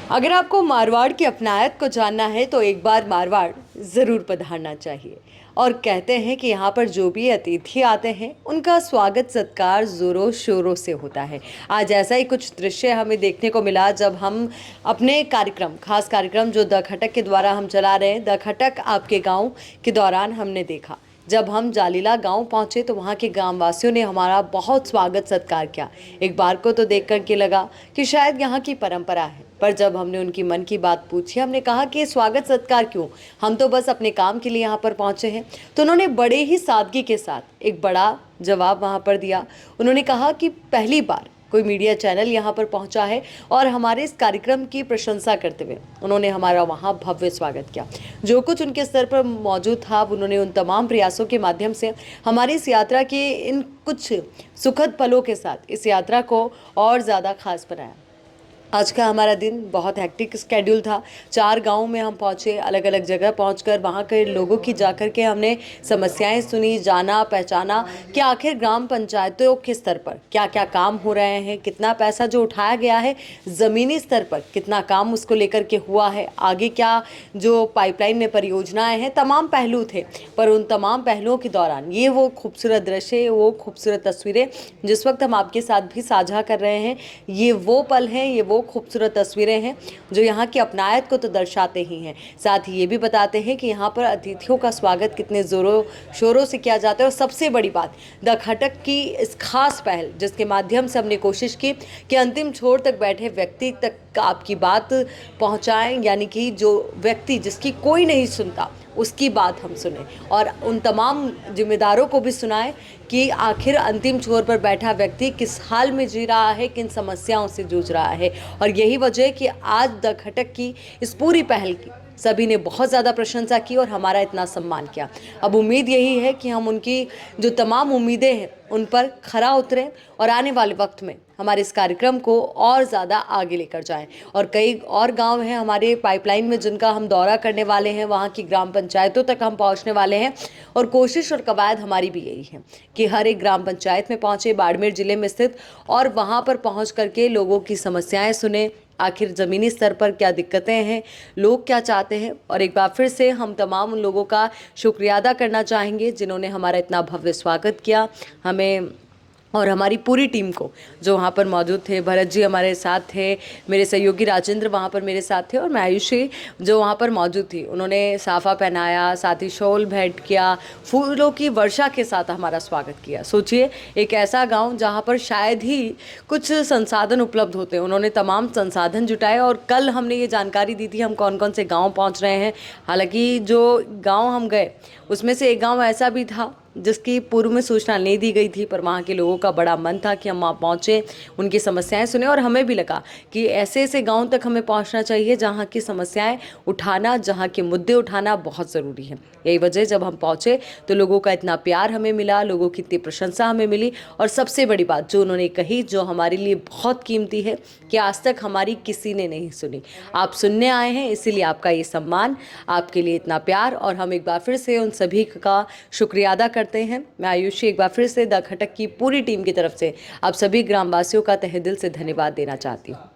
अगर आपको मारवाड़ की अपनायत को जानना है तो एक बार मारवाड़ ज़रूर पधारना चाहिए। और कहते हैं कि यहाँ पर जो भी अतिथि आते हैं उनका स्वागत सत्कार ज़ोरों शोरों से होता है। आज ऐसा ही कुछ दृश्य हमें देखने को मिला जब हम अपने कार्यक्रम, खास कार्यक्रम जो द खटक के द्वारा हम चला रहे हैं, द खटक आपके गाँव के दौरान हमने देखा। जब हम जालीला गांव पहुंचे तो वहां के ग्रामवासियों ने हमारा बहुत स्वागत सत्कार किया। एक बार को तो देख कर के लगा कि शायद यहाँ की परंपरा है, पर जब हमने उनकी मन की बात पूछी, हमने कहा कि स्वागत सत्कार क्यों, हम तो बस अपने काम के लिए यहाँ पर पहुंचे हैं, तो उन्होंने बड़े ही सादगी के साथ एक बड़ा जवाब वहाँ पर दिया। उन्होंने कहा कि पहली बार कोई मीडिया चैनल यहाँ पर पहुँचा है और हमारे इस कार्यक्रम की प्रशंसा करते हुए उन्होंने हमारा वहाँ भव्य स्वागत किया। जो कुछ उनके स्तर पर मौजूद था, उन्होंने उन तमाम प्रयासों के माध्यम से हमारी इस यात्रा के इन कुछ सुखद पलों के साथ इस यात्रा को और ज़्यादा खास बनाया। आज का हमारा दिन बहुत हेक्टिक स्केड्यूल था। 4 गाँव में हम पहुँचे, अलग अलग जगह पहुँचकर वहाँ के लोगों की जाकर के हमने समस्याएं सुनी, जाना पहचाना कि आखिर ग्राम पंचायतों के स्तर पर क्या क्या काम हो रहे हैं, कितना पैसा जो उठाया गया है ज़मीनी स्तर पर कितना काम उसको लेकर के हुआ है, आगे क्या जो पाइपलाइन में परियोजनाएँ हैं, तमाम पहलू थे। पर उन तमाम पहलुओं के दौरान ये वो खूबसूरत दृश्य, वो खूबसूरत तस्वीरें जिस वक्त हम आपके साथ भी साझा कर रहे हैं, ये वो पल हैं, ये वो खूबसूरत तस्वीरें हैं जो यहाँ की अपनायत को तो दर्शाते ही हैं, साथ ही ये भी बताते हैं कि यहाँ पर अतिथियों का स्वागत कितने ज़ोरों शोरों से किया जाता है। और सबसे बड़ी बात, द खटक की इस खास पहल जिसके माध्यम से हमने कोशिश की कि अंतिम छोर तक बैठे व्यक्ति तक आपकी बात पहुँचाएँ, यानी कि जो व्यक्ति जिसकी कोई नहीं सुनता उसकी बात हम सुने और उन तमाम जिम्मेदारों को भी सुनाएं कि आखिर अंतिम छोर पर बैठा व्यक्ति किस हाल में जी रहा है, किन समस्याओं से जूझ रहा है। और यही वजह है कि आज द खटक की इस पूरी पहल की सभी ने बहुत ज़्यादा प्रशंसा की और हमारा इतना सम्मान किया। अब उम्मीद यही है कि हम उनकी जो तमाम उम्मीदें हैं उन पर खरा उतरें और आने वाले वक्त में हमारे इस कार्यक्रम को और ज़्यादा आगे लेकर जाएं। और कई और गांव हैं हमारे पाइपलाइन में जिनका हम दौरा करने वाले हैं, वहां की ग्राम पंचायतों तक हम पहुंचने वाले हैं। और कोशिश और कवायद हमारी भी यही है कि हर एक ग्राम पंचायत में पहुंचे, बाड़मेर जिले में स्थित, और वहां पर पहुंच करके लोगों की समस्याएं सुने, आखिर ज़मीनी स्तर पर क्या दिक्कतें हैं, लोग क्या चाहते हैं। और एक बार फिर से हम तमाम उन लोगों का शुक्रिया अदा करना चाहेंगे जिन्होंने हमारा इतना भव्य स्वागत किया, हमें और हमारी पूरी टीम को जो वहाँ पर मौजूद थे। भरत जी हमारे साथ थे, मेरे सहयोगी राजेंद्र वहाँ पर मेरे साथ थे, और मैं आयुषी जो वहाँ पर मौजूद थी। उन्होंने साफ़ा पहनाया, साथ ही शॉल भेंट किया, फूलों की वर्षा के साथ हमारा स्वागत किया। सोचिए, एक ऐसा गांव जहाँ पर शायद ही कुछ संसाधन उपलब्ध होते हैं, उन्होंने तमाम संसाधन जुटाए। और कल हमने ये जानकारी दी थी हम कौन कौन से गाँव पहुँच रहे हैं। हालाँकि जो गाँव हम गए उसमें से एक गाँव ऐसा भी था जिसकी पूर्व में सूचना नहीं दी गई थी, पर वहाँ के लोगों का बड़ा मन था कि हम वहाँ पहुँचे, उनकी समस्याएं सुने। और हमें भी लगा कि ऐसे ऐसे गांव तक हमें पहुँचना चाहिए जहाँ की समस्याएं उठाना, जहाँ के मुद्दे उठाना बहुत ज़रूरी है। यही वजह जब हम पहुँचे तो लोगों का इतना प्यार हमें मिला, लोगों की इतनी प्रशंसा हमें मिली। और सबसे बड़ी बात जो उन्होंने कही, जो हमारे लिए बहुत कीमती है, कि आज तक हमारी किसी ने नहीं सुनी, आप सुनने आए हैं, इसीलिए आपका ये सम्मान, आपके लिए इतना प्यार। और हम एक बार फिर से उन सभी का शुक्रिया अदा करते हैं। मैं आयुषी एक बार फिर से द खटक की पूरी टीम की तरफ से आप सभी ग्रामवासियों का तहे दिल से धन्यवाद देना चाहती हूँ।